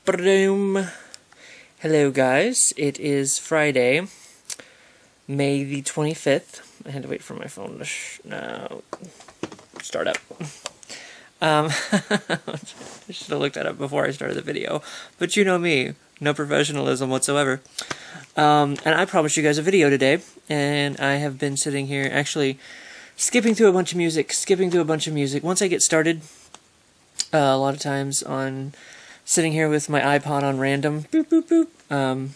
Boom. Hello guys, it is Friday, May the 25th. I had to wait for my phone to start up. I should have looked that up before I started the video, but you know me, no professionalism whatsoever. And I promised you guys a video today, and I have been sitting here actually skipping through a bunch of music. Once I get started, a lot of times on sitting here with my iPod on random, boop, boop, boop.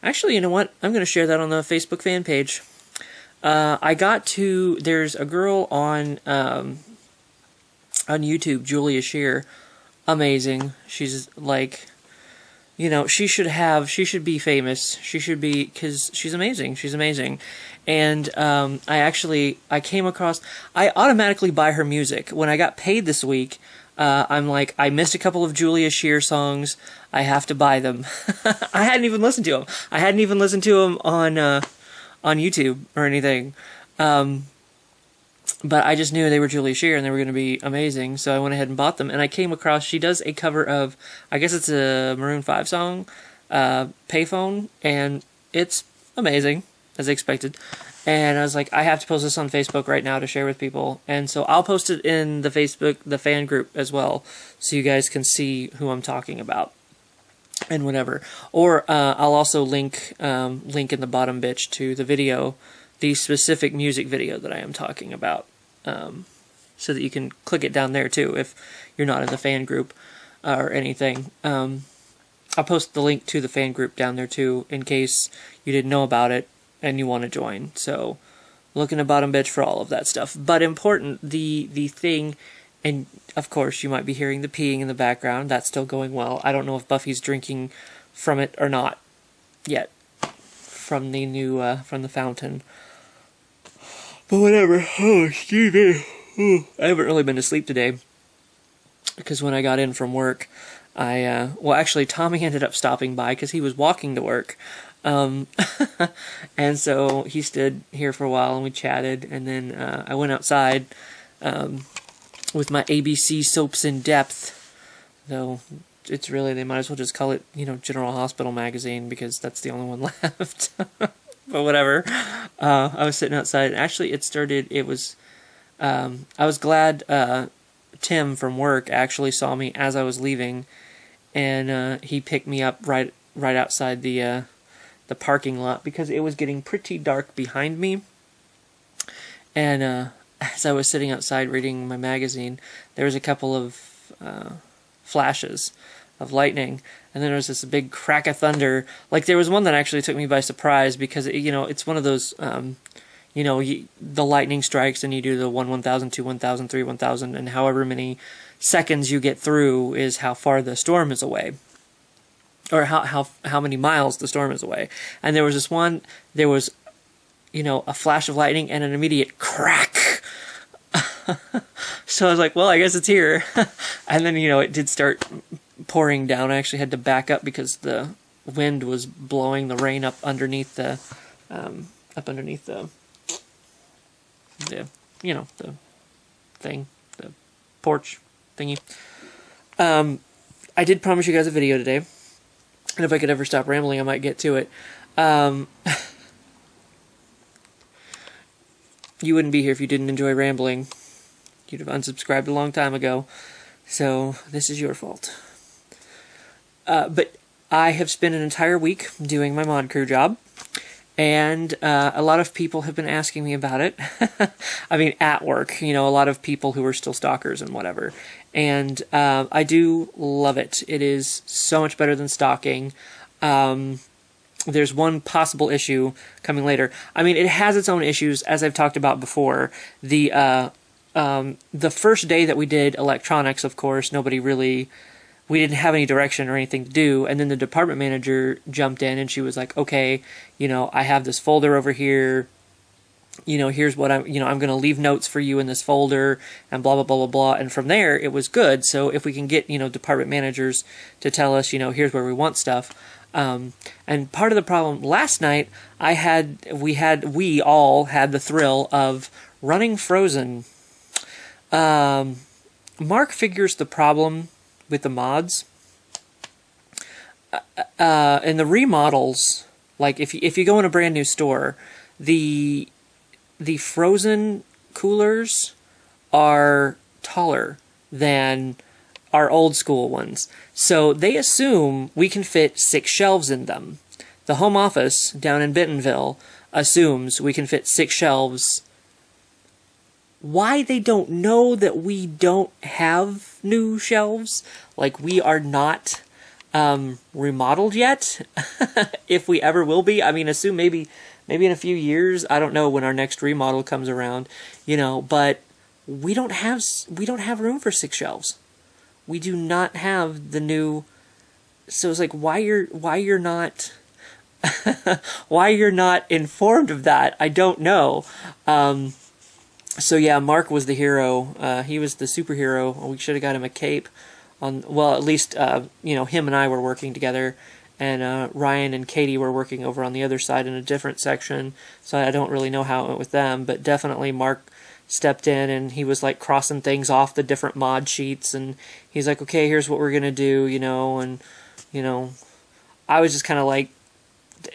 Actually, you know what? I'm going to share that on the Facebook fan page. There's a girl on YouTube, Julia Shear. Amazing. She's like, you know, she should be famous. She should be, because she's amazing. And I came across, I automatically buy her music. When I got paid this week, I'm like, I missed a couple of Julia Shear songs. I have to buy them. I hadn't even listened to them. I hadn't even listened to them on YouTube or anything. But I just knew they were Julia Shear and they were going to be amazing, so I went ahead and bought them. And I came across, she does a cover of, I guess it's a Maroon 5 song, Payphone, and it's amazing, as I expected. And I was like, I have to post this on Facebook right now to share with people. And so I'll post it in the Facebook, the fan group as well, so you guys can see who I'm talking about and whatever. Or I'll also link in the bottom bitch to the video, the specific music video that I am talking about, so that you can click it down there too if you're not in the fan group or anything. I'll post the link to the fan group down there too in case you didn't know about it and you want to join. So look in the bottom bitch for all of that stuff. But important, the thing, and of course you might be hearing the peeing in the background. That's still going well. I don't know if Buffy's drinking from it or not yet, from the new from the fountain. But whatever. Oh, excuse me. I haven't really been to sleep today because when I got in from work, well, actually, Tommy ended up stopping by because he was walking to work. And so he stood here for a while and we chatted, and then I went outside with my ABC Soaps in Depth, though it's really, they might as well just call it, you know, General Hospital Magazine, because that's the only one left. But whatever. I was sitting outside. Actually, I was glad Tim from work actually saw me as I was leaving, and he picked me up right outside the parking lot, because it was getting pretty dark behind me. And as I was sitting outside reading my magazine, there was a couple of flashes of lightning, and then there was this big crack of thunder. Like, there was one that actually took me by surprise, because it's one of those the lightning strikes and you do the 1,000, 2, 1,000, 3, 1,000, and however many seconds you get through is how far the storm is away, or how many miles the storm is away. And there was this one, there was, a flash of lightning and an immediate crack. So I was like, well, I guess it's here. And then, it did start pouring down. I actually had to back up because the wind was blowing the rain up underneath the thing, the porch thingy. I did promise you guys a video today, and if I could ever stop rambling, I might get to it. You wouldn't be here if you didn't enjoy rambling. You'd have unsubscribed a long time ago, so this is your fault. But I have spent an entire week doing my mod crew job, and a lot of people have been asking me about it. I mean, at work, a lot of people who are still stalkers and whatever. And I do love it. It is so much better than stalking. There's one possible issue coming later. I mean, it has its own issues, as I've talked about before. The first day that we did electronics, of course, we didn't have any direction or anything to do, and then the department manager jumped in and she was like, okay, I have this folder over here, here's what I'm going to leave notes for you in this folder, and blah, blah, blah, blah, blah. And from there, it was good. So if we can get, department managers to tell us, here's where we want stuff. And part of the problem last night, we all had the thrill of running Frozen. Mark figures the problem with the mods in the remodels, like if you go in a brand new store, the frozen coolers are taller than our old school ones. So they assume we can fit 6 shelves in them. The home office down in Bentonville assumes we can fit 6 shelves. Why they don't know that we don't have new shelves, like we are not remodeled yet, if we ever will be. I mean, assume maybe in a few years. I don't know when our next remodel comes around, but we don't have room for 6 shelves. We do not have the new. So it's like why you're not why you're not informed of that, I don't know. So yeah, Mark was the hero. He was the superhero. We should have got him a cape. Well, at least him and I were working together, and Ryan and Katie were working over on the other side in a different section. So I don't really know how it went with them, but definitely Mark stepped in and he was like crossing things off the different mod sheets, and he's like, okay, here's what we're gonna do, and I was just kind of like,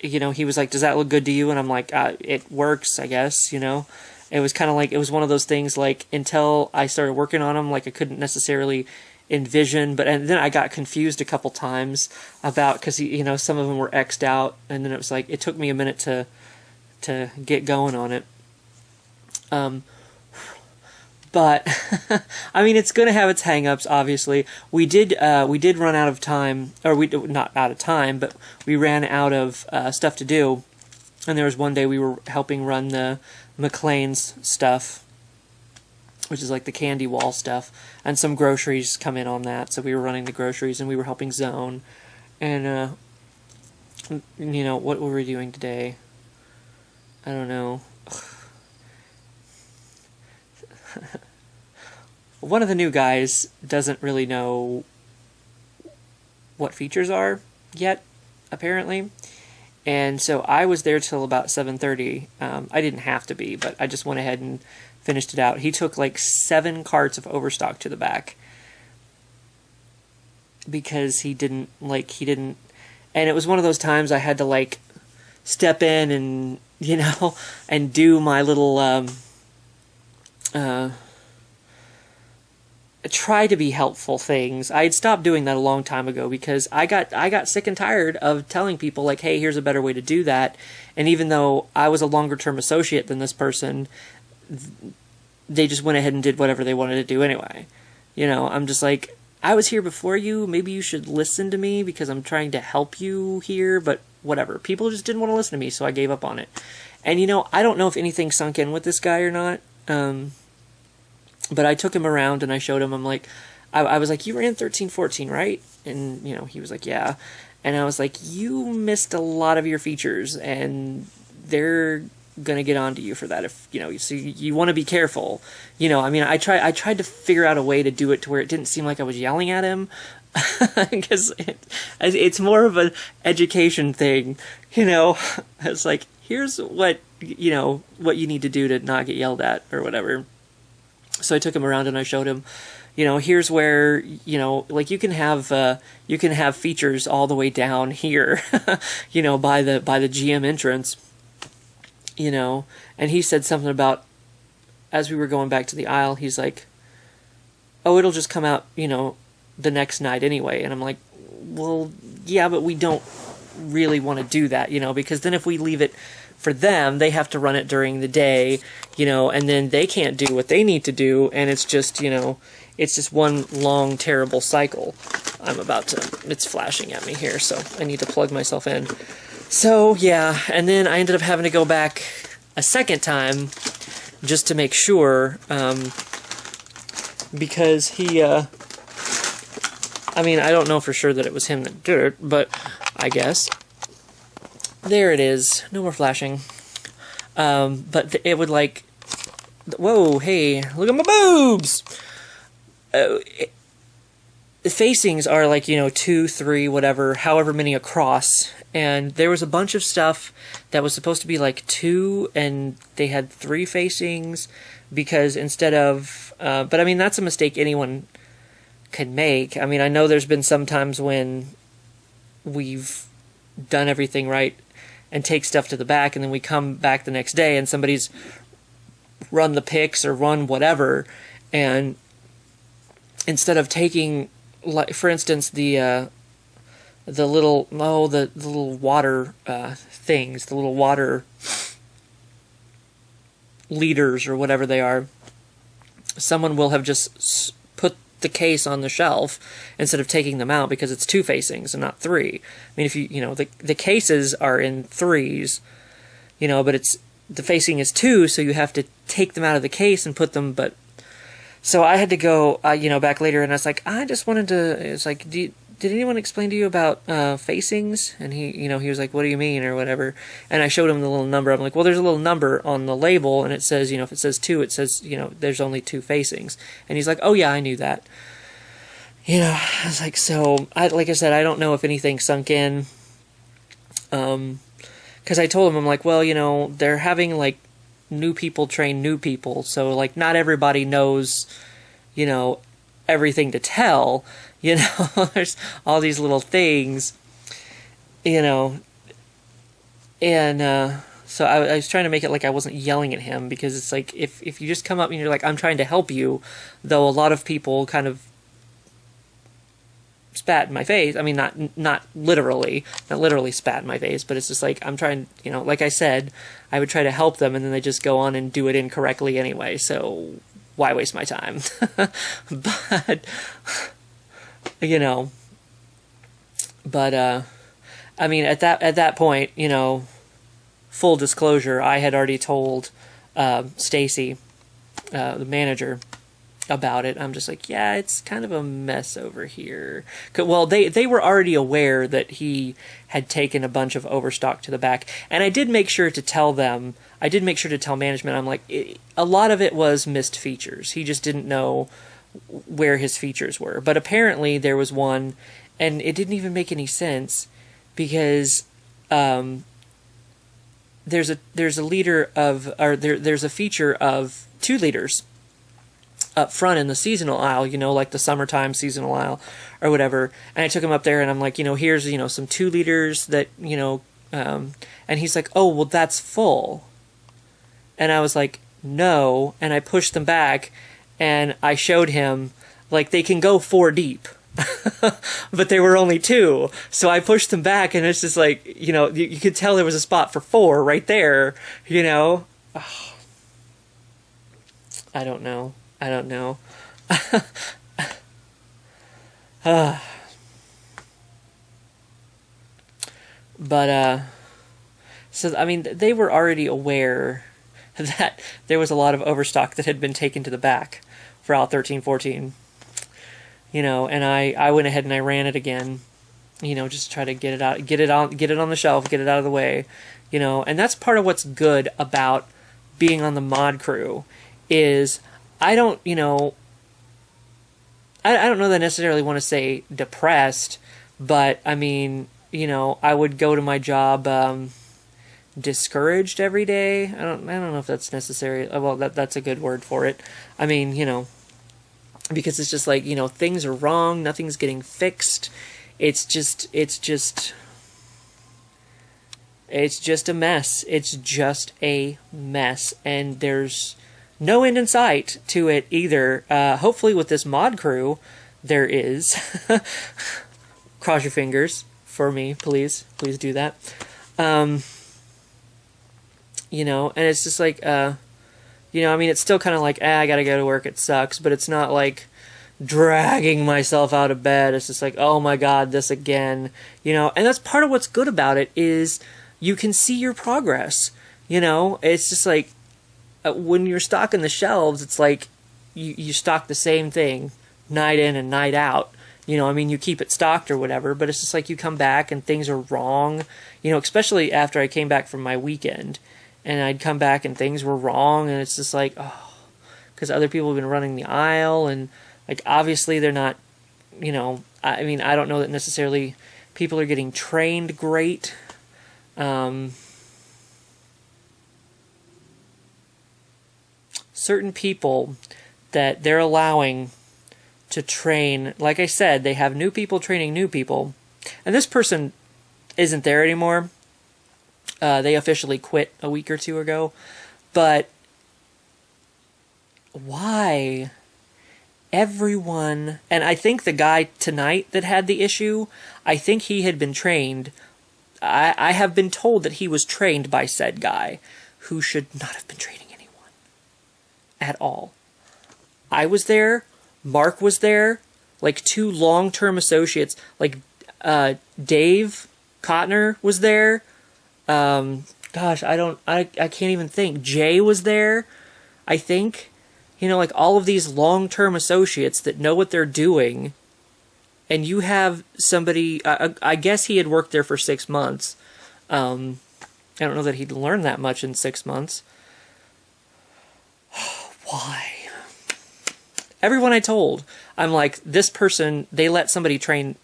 he was like, does that look good to you? And I'm like, it works, I guess, It was kind of like, it was one of those things, like, until I started working on them, like, I couldn't necessarily envision, and then I got confused a couple times about, because, some of them were X'd out, and then it was like, it took me a minute to get going on it. But, I mean, it's going to have its hang-ups, obviously. We did run out of time, or not out of time, but we ran out of stuff to do, and there was one day we were helping run the McLean's stuff, which is like the candy wall stuff, and some groceries come in on that, so we were running the groceries, and we were helping Zone, and, what were we doing today? I don't know. One of the new guys doesn't really know what features are yet, apparently. And so I was there till about 7:30. I didn't have to be, but I just went ahead and finished it out. He took like 7 carts of Overstock to the back because he didn't, and it was one of those times I had to like step in and, and do my little, try to be helpful things. I had stopped doing that a long time ago because I got sick and tired of telling people like, hey, here's a better way to do that. And even though I was a longer term associate than this person, they just went ahead and did whatever they wanted to do anyway. I'm just like, I was here before you, maybe you should listen to me because I'm trying to help you here, but whatever. People just didn't want to listen to me, so I gave up on it. And I don't know if anything sunk in with this guy or not. But I took him around and I showed him, I'm like, I was like, you ran 1314, right? And, he was like, yeah. And I was like, you missed a lot of your features and they're going to get onto you for that. If, so you want to be careful. I mean, I tried to figure out a way to do it to where it didn't seem like I was yelling at him. Because it's more of an education thing, It's like, here's what, what you need to do to not get yelled at or whatever. So I took him around and I showed him, here's where, like you can have features all the way down here, by the GM entrance, and he said something about, as we were going back to the aisle, he's like, oh, it'll just come out, the next night anyway. And I'm like, well, yeah, but we don't really want to do that, because then if we leave it for them, they have to run it during the day, and then they can't do what they need to do, and it's just, it's just one long, terrible cycle. It's flashing at me here, so I need to plug myself in. So, yeah, and then I ended up having to go back a second time just to make sure, because he, I mean, I don't know for sure that it was him that did it, but I guess. There it is. No more flashing. But it would like... Whoa, hey, look at my boobs! The facings are like, 2, 3, whatever, however many across. And there was a bunch of stuff that was supposed to be like 2, and they had 3 facings, because instead of... but I mean, that's a mistake anyone can make. I mean, I know there's been some times when we've done everything right and take stuff to the back, and then we come back the next day and somebody's run the picks or run whatever, and instead of taking, like, for instance, the little water things, the little water leaders or whatever they are, someone will have just put the case on the shelf instead of taking them out, because it's 2 facings and not 3. I mean, if the cases are in 3s, but the facing is 2, so you have to take them out of the case and put them. But so I had to go, back later, and I was like, I just wanted to. It's like, did anyone explain to you about facings? And he was like, what do you mean, or whatever. And I showed him the little number. I'm like, well, there's a little number on the label, and it says, if it says 2, it says, there's only 2 facings. And he's like, oh yeah, I knew that. I was like, so, like I said, I don't know if anything sunk in. Because I told him, I'm like, well, they're having, like, new people train new people, so, like, not everybody knows, everything to tell. There's all these little things, and so I was trying to make it like I wasn't yelling at him, because it's like, if you just come up and you're like, I'm trying to help you, though a lot of people kind of spat in my face. I mean, not literally spat in my face, but it's just like, I'm trying, like I said, I would try to help them, and then they just go on and do it incorrectly anyway, so why waste my time? But I mean, at that point, full disclosure, I had already told Stacy, the manager, about it. I'm just like, yeah, it's kind of a mess over here. Well, they were already aware that he had taken a bunch of Overstock to the back, and I did make sure to tell them. I did make sure to tell management. I'm like, a lot of it was missed features. He just didn't know where his features were. But apparently there was one, and it didn't even make any sense, because there's a leader of, or there's a feature of 2 liters up front in the seasonal aisle, like the summertime seasonal aisle or whatever. And I took him up there, and I'm like, here's, some 2 liters that, and he's like, oh, well, that's full. And I was like, no. And I pushed them back, and I showed him, like, they can go 4 deep, but they were only 2. So I pushed them back, and it's just like, you could tell there was a spot for 4 right there, Oh, I don't know. But, so, I mean, they were already aware that there was a lot of Overstock that had been taken to the back for aisle 13-14, and I went ahead and I ran it again, just to try to get it out, get it on the shelf, get it out of the way, and that's part of what's good about being on the mod crew, is I don't know that I necessarily want to say depressed, but I mean, I would go to my job discouraged every day. I don't know if that's necessary. Well, that's a good word for it. I mean, because it's just like, things are wrong, nothing's getting fixed. It's just a mess. It's just a mess, and there's no end in sight to it either. Hopefully with this mod crew, there is. Cross your fingers for me, please. Please do that. And it's just like, I mean, it's still kind of like, I gotta go to work, it sucks, but it's not like dragging myself out of bed. It's just like, oh my god, this again, and that's part of what's good about it, is you can see your progress, it's just like, when you're stocking the shelves, it's like you stock the same thing night in and night out. I mean, you keep it stocked or whatever, but it's just like you come back and things are wrong, especially after I came back from my weekend, and I'd come back and things were wrong, and it's just like, oh, because other people have been running the aisle, and like, obviously they're not, I mean, I don't know that necessarily people are getting trained great. Certain people that they're allowing to train, like I said, they have new people training new people, And this person isn't there anymore. They officially quit a week or two ago. But why? Everyone, and I think the guy tonight that had the issue, I think he had been trained. I have been told that he was trained by said guy, who should not have been training anyone at all. I was there, Mark was there, like 2 long-term associates, like Dave Cotner was there. Gosh, I can't even think. Jay was there, I think. You know, like all of these long-term associates that know what they're doing, and you have somebody, I guess he had worked there for 6 months. I don't know that he'd learned that much in 6 months. Why? Everyone I told, I'm like, this person, they let somebody train,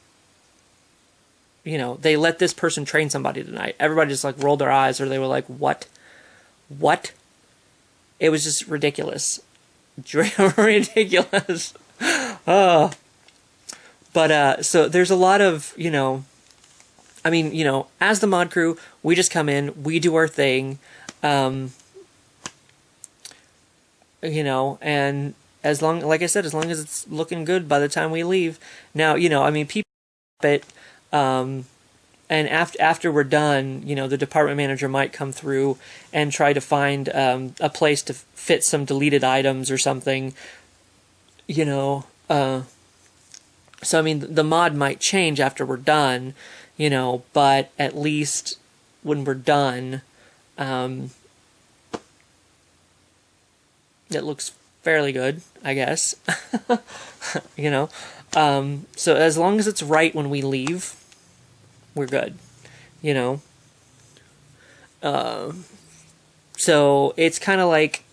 you know, they let this person train somebody tonight. Everybody just like rolled their eyes, or they were like, what? What? It was just ridiculous. Ridiculous. Oh. But, so there's a lot of, you know, I mean, you know, as the mod crew, we just come in, we do our thing, you know, and as long, like I said, as long as it's looking good by the time we leave. Now, you know, I mean, people, but, and after we're done, you know, the department manager might come through and try to find a place to fit some deleted items or something, you know. So, I mean, the mod might change after we're done, you know, but at least when we're done, it looks fairly good, I guess. You know. So as long as it's right when we leave, we're good, you know. So it's kind of like,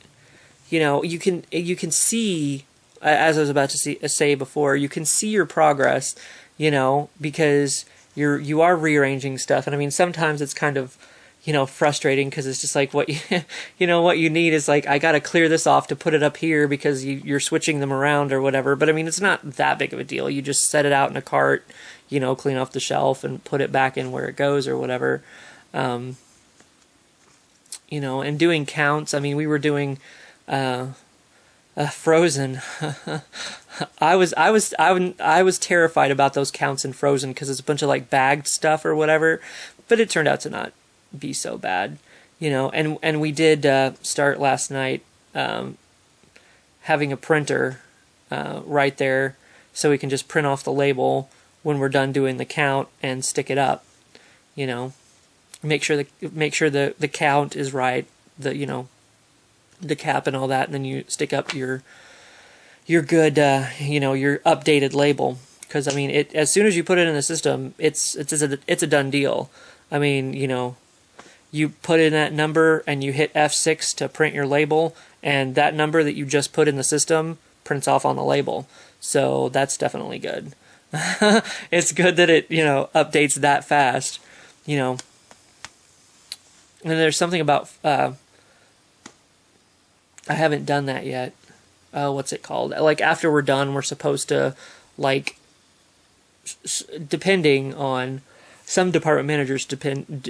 you know, you can see, as I was about to say before, you can see your progress, you know, because you are rearranging stuff, and I mean sometimes it's kind of, you know, frustrating because it's just like what you know, what you need is like, I got to clear this off to put it up here because you're switching them around or whatever. But I mean, it's not that big of a deal. You just set it out in a cart, you know, clean off the shelf and put it back in where it goes or whatever. You know, and doing counts. I mean, we were doing Frozen. I was terrified about those counts in Frozen because it's a bunch of like bagged stuff or whatever, but it turned out to not be so bad, you know. And we did start last night having a printer right there, so we can just print off the label when we're done doing the count and stick it up, you know. Make sure the count is right, you know, the cap and all that, and then you stick up your good, you know, your updated label. Because I mean, as soon as you put it in the system, it's a done deal. I mean, you know, you put in that number and you hit F6 to print your label, and that number that you just put in the system prints off on the label. So that's definitely good. It's good that it, you know, updates that fast, you know. And there's something about I haven't done that yet. What's it called? Like after we're done, we're supposed to, like, depending on some department managers,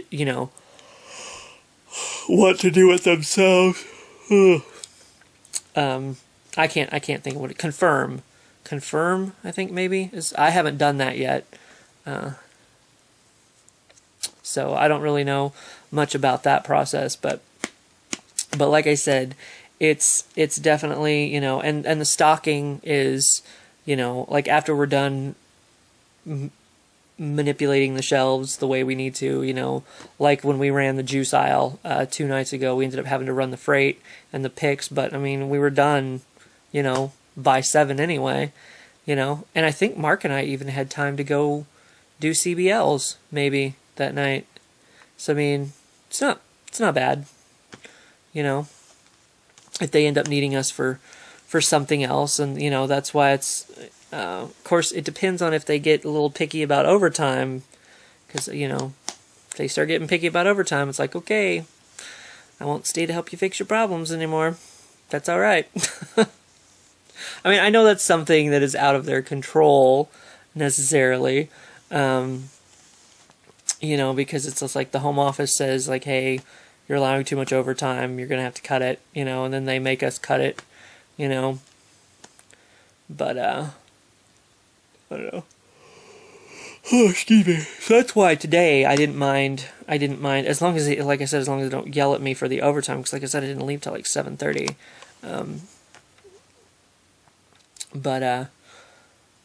you know, what to do with themselves. I can't think of what it. Confirm. I think maybe is. I haven't done that yet. So I don't really know much about that process, but like I said, it's definitely, you know, and the stocking is, you know, like after we're done manipulating the shelves the way we need to, you know, like when we ran the juice aisle 2 nights ago, we ended up having to run the freight and the picks, but I mean, we were done, you know, by 7 anyway, you know, and I think Mark and I even had time to go do CBLs maybe that night. So I mean, it's not bad, you know, if they end up needing us for something else. And you know, that's why it's of course it depends on if they get a little picky about overtime, because you know, if they start getting picky about overtime, it's like, okay, I won't stay to help you fix your problems anymore. That's all right. I mean, I know that's something that is out of their control necessarily, you know, because it's just like the home office says like, hey, you're allowing too much overtime, you're gonna have to cut it, you know, and then they make us cut it, you know. But I don't know. Oh, excuse me. So that's why today I didn't mind. As long as, like I said, as long as they don't yell at me for the overtime. Because, like I said, I didn't leave till like 7:30. But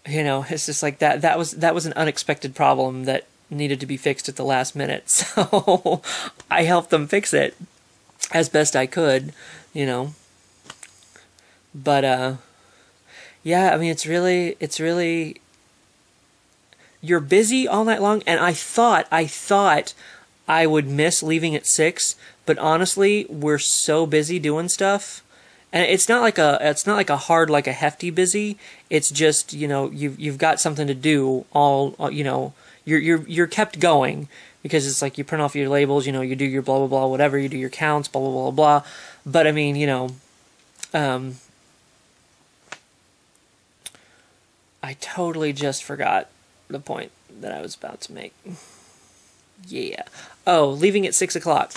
you know, it's just like that. That was an unexpected problem that needed to be fixed at the last minute. So I helped them fix it as best I could. You know. But yeah, I mean, it's really. You're busy all night long, and I thought I would miss leaving at 6, but honestly, we're so busy doing stuff, and it's not like a hard, like a hefty busy. It's just, you know, you've got something to do all, you know, you're kept going because it's like you print off your labels, you know, you do your blah blah blah whatever, you do your counts, blah blah blah blah. But I mean, you know, I totally just forgot the point that I was about to make. Yeah. Oh, leaving at 6 o'clock.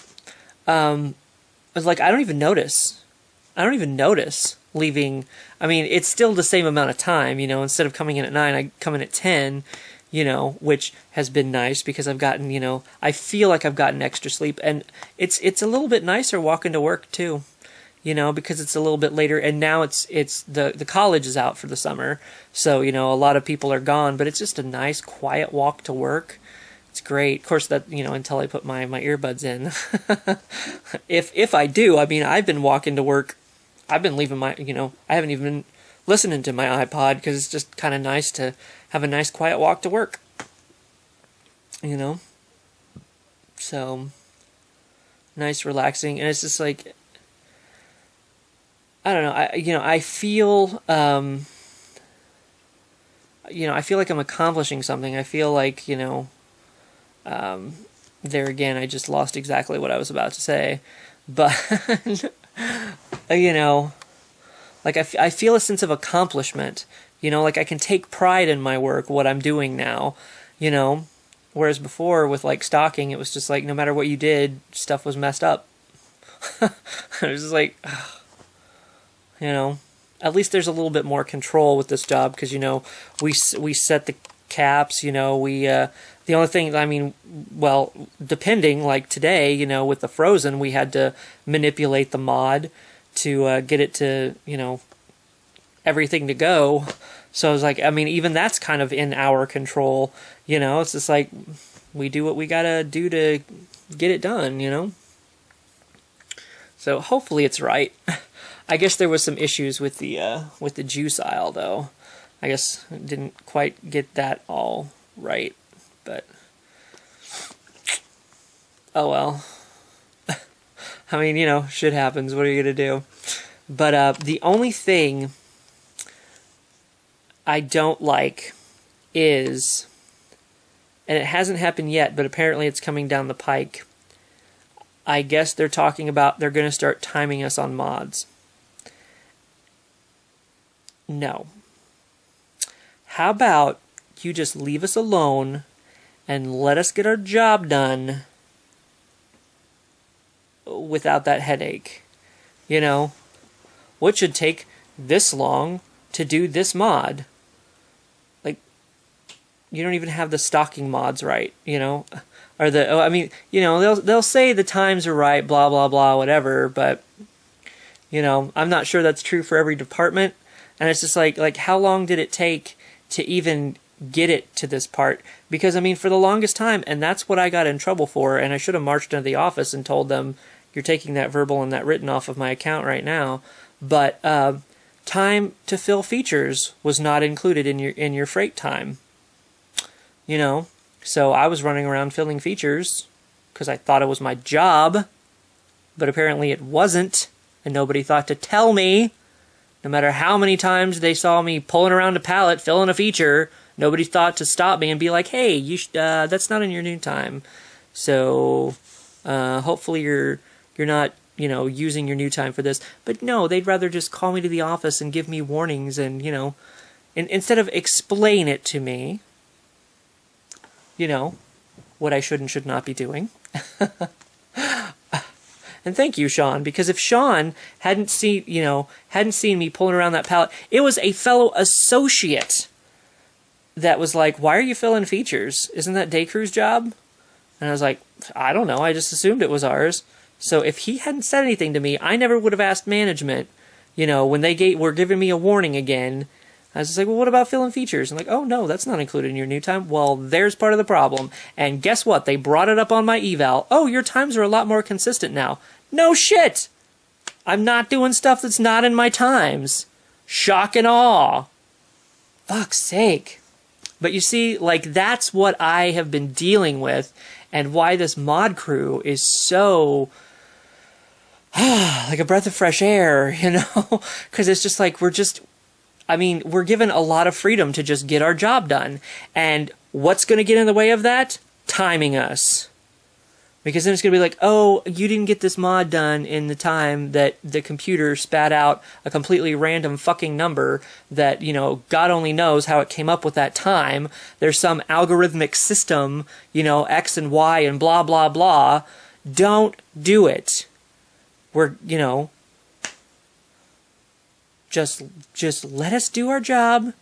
I was like, I don't even notice leaving. I mean, it's still the same amount of time, you know, instead of coming in at 9, I come in at 10, you know, which has been nice because I've gotten, you know, I feel like I've gotten extra sleep, and it's a little bit nicer walking to work too. You know, because it's a little bit later, and now it's the college is out for the summer, so you know a lot of people are gone. But it's just a nice, quiet walk to work. It's great. Of course, that, you know, until I put my earbuds in. if I do, I mean, I've been walking to work. I've been leaving my, you know, I haven't even been listening to my iPod because it's just kind of nice to have a nice, quiet walk to work. You know, so nice, relaxing, and it's just like, I don't know. I feel, you know, I feel like I'm accomplishing something. I feel like, you know, there again, I just lost exactly what I was about to say, but you know, like I feel a sense of accomplishment. You know, like I can take pride in my work, what I'm doing now. You know, whereas before with like stocking, it was just like no matter what you did, stuff was messed up. It was just like. You know, at least there's a little bit more control with this job because, you know, we set the caps, you know, the only thing, I mean, well, depending, like today, you know, with the frozen, we had to manipulate the mod to get it to, you know, everything to go. So I was like, I mean, even that's kind of in our control, you know, it's just like we do what we gotta do to get it done, you know. So hopefully it's right. I guess there was some issues with the juice aisle, though. I guess I didn't quite get that all right, but oh well. I mean, you know, shit happens. What are you gonna do? But the only thing I don't like is, and it hasn't happened yet, but apparently it's coming down the pike. I guess they're talking about they're going to start timing us on mods. No. How about you just leave us alone and let us get our job done without that headache? You know, what should take this long to do this mod? Like, you don't even have the stocking mods right, you know? Or I mean, you know, they'll say the times are right, blah, blah, blah, whatever, but, you know, I'm not sure that's true for every department. And it's just like how long did it take to even get it to this part? Because, I mean, for the longest time, and that's what I got in trouble for, and I should have marched into the office and told them, you're taking that verbal and that written off of my account right now. But time to fill features was not included in your freight time. You know, so I was running around filling features because I thought it was my job, but apparently it wasn't, and nobody thought to tell me. No matter how many times they saw me pulling around a pallet, filling a feature, nobody thought to stop me and be like, hey, that's not in your new time. So hopefully you're not, you know, using your new time for this. But no, they'd rather just call me to the office and give me warnings and, you know, instead of explain it to me, you know, what I should and should not be doing. And thank you, Sean, because if Sean hadn't seen me pulling around that pallet, it was a fellow associate that was like, "Why are you filling features? Isn't that Day Crew's job?" And I was like, "I don't know. I just assumed it was ours." So if he hadn't said anything to me, I never would have asked management. When they were giving me a warning again, I was just like, "Well, what about filling features?" And like, "Oh no, that's not included in your new time." Well, there's part of the problem. And guess what? They brought it up on my eval. "Oh, your times are a lot more consistent now." No shit! I'm not doing stuff that's not in my times. Shock and awe. Fuck's sake. But you see, like, that's what I have been dealing with, and why this mod crew is so like a breath of fresh air, because it's just like we're given a lot of freedom to just get our job done. And what's going to get in the way of that? Timing us. Because then it's going to be like, "Oh, you didn't get this mod done in the time that the computer spat out a completely random fucking number that, God only knows how it came up with that time. There's some algorithmic system, X and Y and blah, blah, blah." Don't do it. Just let us do our job.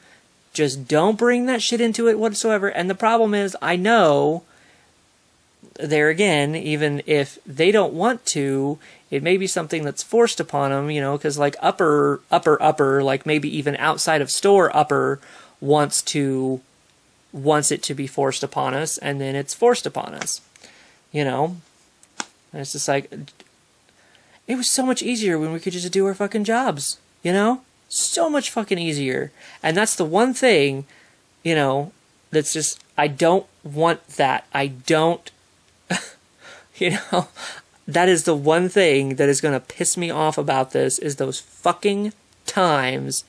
Just don't bring that shit into it whatsoever. And the problem is, I know, there again, even if they don't want to, it may be something that's forced upon them, because like upper, like maybe even outside of store upper wants it to be forced upon us, and then it's forced upon us, And it's just like, it was so much easier when we could just do our fucking jobs, So much fucking easier. And that's the one thing, that's just, I don't want that. I don't, that is the one thing that is going to piss me off about this, is those fucking times.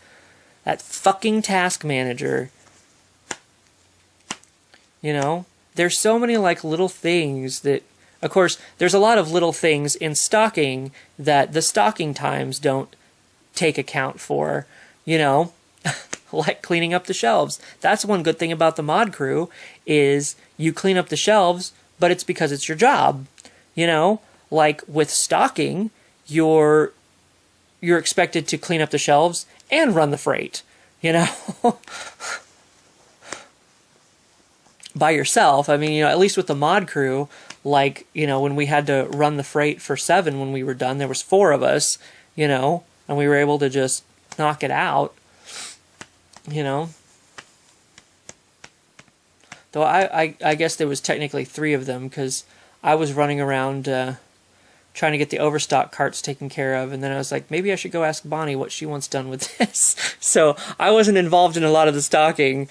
That fucking task manager. There's so many like little things that, of course, there's a lot of little things in stocking that the stocking times don't take account for, like cleaning up the shelves. That's one good thing about the mod crew, is you clean up the shelves, but it's because it's your job. Like with stocking, you're expected to clean up the shelves and run the freight, by yourself. I mean, at least with the mod crew, like, when we had to run the freight for 7 when we were done, there was 4 of us, and we were able to just knock it out, Though I guess there was technically 3 of them, because I was running around trying to get the Overstock carts taken care of, and then I was like, maybe I should go ask Bonnie what she wants done with this. So I wasn't involved in a lot of the stocking,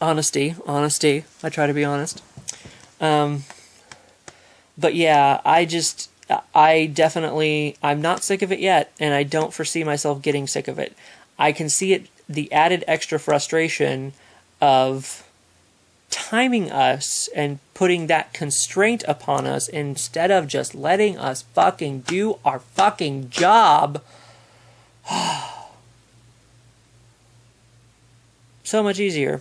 Honesty. I try to be honest. But yeah, I'm not sick of it yet, and I don't foresee myself getting sick of it. I can see it, the added extra frustration of timing us and putting that constraint upon us instead of just letting us fucking do our fucking job. So much easier.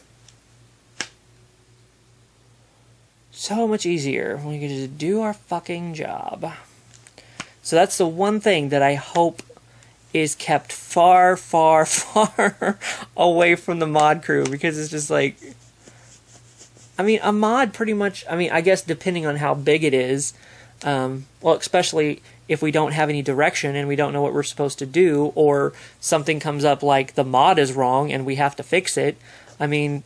So much easier when we can just do our fucking job. So that's the one thing that I hope is kept far, far, far away from the mod crew, because it's just like, I mean, a mod pretty much, I guess depending on how big it is, well, especially if we don't have any direction and we don't know what we're supposed to do, or something comes up like the mod is wrong and we have to fix it. I mean,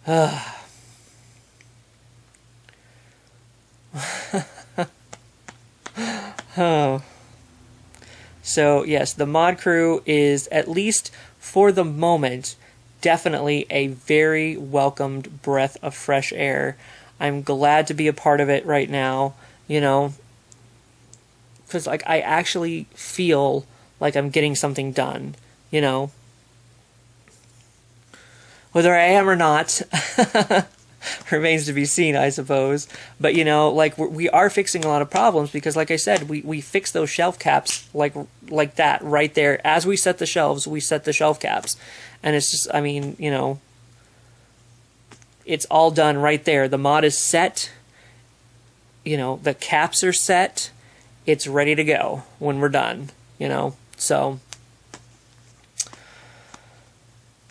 oh. So, yes, the mod crew is, at least for the moment, definitely a very welcomed breath of fresh air. I'm glad to be a part of it right now, because like I actually feel like I'm getting something done, Whether I am or not remains to be seen, I suppose. But, like, we are fixing a lot of problems, because, like I said, we fix those shelf caps like that right there. As we set the shelves, we set the shelf caps. And it's just, it's all done right there. The mod is set. You know, the caps are set. It's ready to go when we're done. You know, so.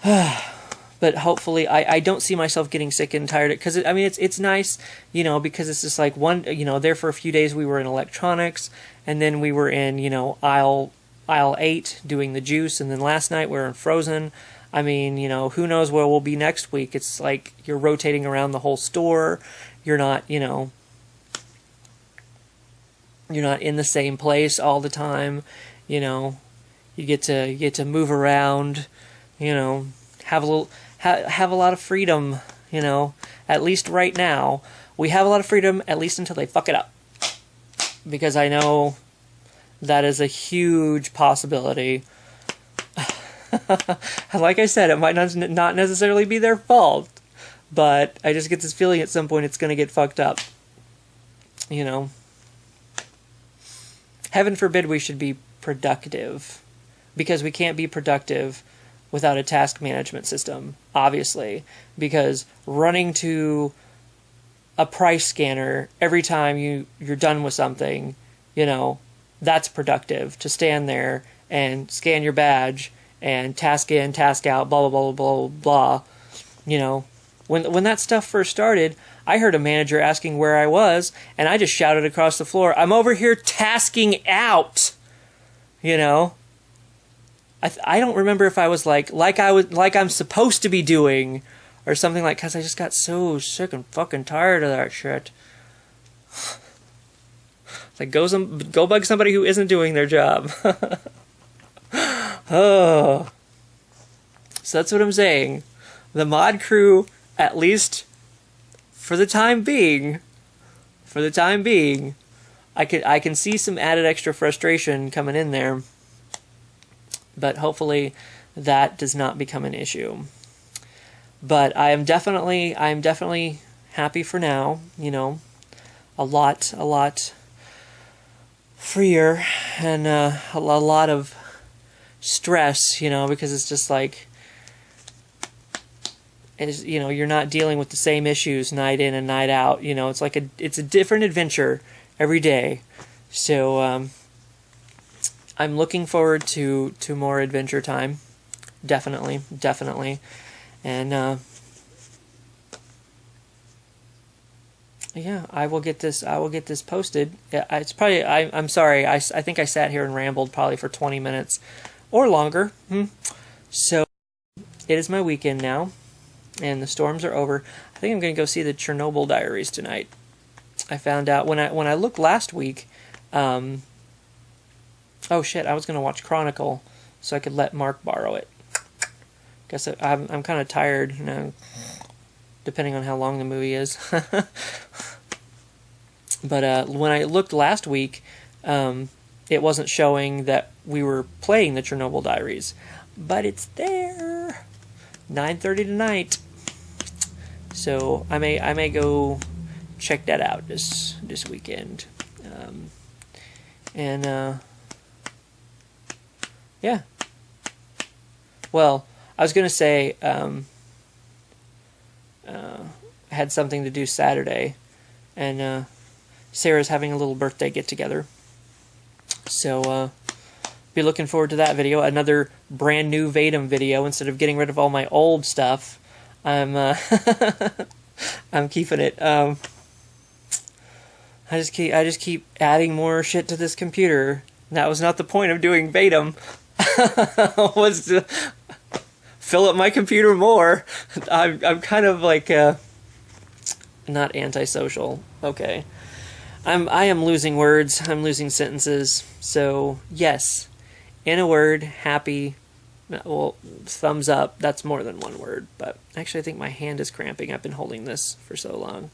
But hopefully, I don't see myself getting sick and tired, because I mean it's nice, you know, because it's just like there for a few days we were in electronics, and then we were in, you know, aisle 8 doing the juice, and then last night we were in frozen. I mean, you know, who knows where we'll be next week? It's like you're rotating around the whole store. You're not, you know, you're not in the same place all the time. You know, you get to move around. You know, have a lot of freedom, you know, at least right now. We have a lot of freedom, at least until they fuck it up. Because I know that is a huge possibility. Like I said, it might not necessarily be their fault, but I just get this feeling at some point it's going to get fucked up. You know. Heaven forbid we should be productive. Because we can't be productive without a task management system, obviously, because running to a price scanner every time you're done with something, you know, that's productive, to stand there and scan your badge and task in, task out, blah, blah, blah, blah, blah. You know, when that stuff first started, I heard a manager asking where I was, and I just shouted across the floor, "I'm over here tasking out," you know. I don't remember if I was like I'm supposed to be doing, or something, like, because I just got so sick and fucking tired of that shit. Like, go bug somebody who isn't doing their job. Oh, so that's what I'm saying. The mod crew, at least for the time being, I can see some added extra frustration coming in there. But hopefully that does not become an issue. But I'm definitely happy for now, you know. A lot freer, and a lot of stress, you know, because it's just like, you know, you're not dealing with the same issues night in and night out, you know. It's like it's a different adventure every day. So I'm looking forward to more adventure time, definitely, and yeah, I will get this posted. It's probably, I'm sorry, I think I sat here and rambled probably for 20 minutes or longer. So it is my weekend now, and the storms are over. I think I'm going to go see the Chernobyl Diaries tonight. I found out when I looked last week. Oh shit, I was going to watch Chronicle so I could let Mark borrow it. Guess I'm kind of tired, you know, depending on how long the movie is. But when I looked last week, it wasn't showing that we were playing the Chernobyl Diaries. But it's there! 9:30 tonight. So I may go check that out this weekend. Yeah. Well, I was going to say, I had something to do Saturday, and Sarah's having a little birthday get-together. So, be looking forward to that video. Another brand new VAEDIM video. Instead of getting rid of all my old stuff, I'm keeping it. I just keep adding more shit to this computer. That was not the point of doing VAEDIM. Was to fill up my computer more. I'm kind of like not antisocial. Okay, I am losing words. I'm losing sentences. So yes, in a word, happy. Well, thumbs up. That's more than one word. But actually, I think my hand is cramping. I've been holding this for so long.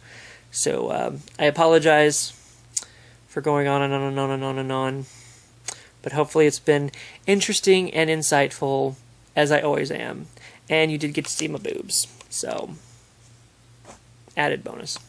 So I apologize for going on and on and on and on and on. But hopefully it's been interesting and insightful, as I always am. And you did get to see my boobs. So, added bonus.